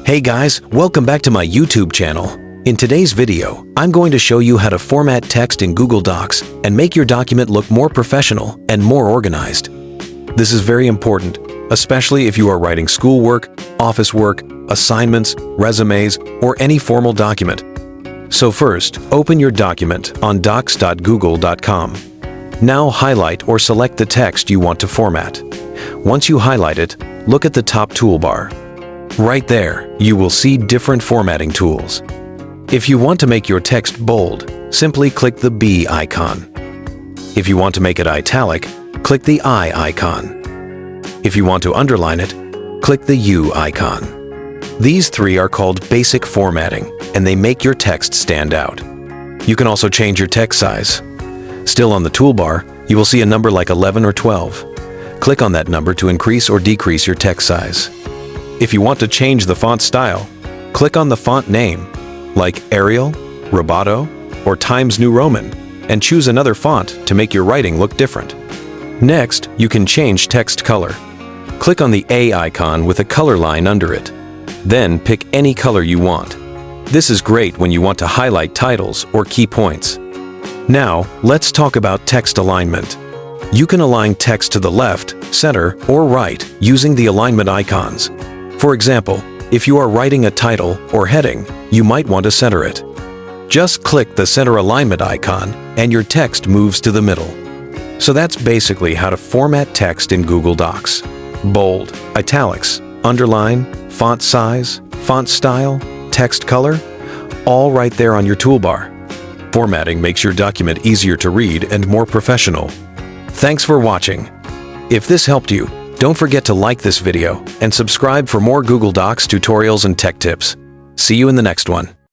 Hey guys, welcome back to my YouTube channel. In today's video, I'm going to show you how to format text in Google Docs and make your document look more professional and more organized. This is very important, especially if you are writing schoolwork, office work, assignments, resumes, or any formal document. So first, open your document on docs.google.com. Now highlight or select the text you want to format. Once you highlight it, look at the top toolbar. Right there, you will see different formatting tools. If you want to make your text bold, simply click the B icon. If you want to make it italic, click the I icon. If you want to underline it, click the U icon. These three are called basic formatting, and they make your text stand out. You can also change your text size. Still on the toolbar, you will see a number like 11 or 12. Click on that number to increase or decrease your text size. If you want to change the font style, click on the font name, like Arial, Roboto, or Times New Roman, and choose another font to make your writing look different. Next, you can change text color. Click on the A icon with a color line under it. Then pick any color you want. This is great when you want to highlight titles or key points. Now, let's talk about text alignment. You can align text to the left, center, or right using the alignment icons. For example, if you are writing a title or heading, you might want to center it. Just click the center alignment icon and your text moves to the middle. So that's basically how to format text in Google Docs. Bold, italics, underline, font size, font style, text color, all right there on your toolbar. Formatting makes your document easier to read and more professional. Thanks for watching. If this helped you, don't forget to like this video and subscribe for more Google Docs tutorials and tech tips. See you in the next one.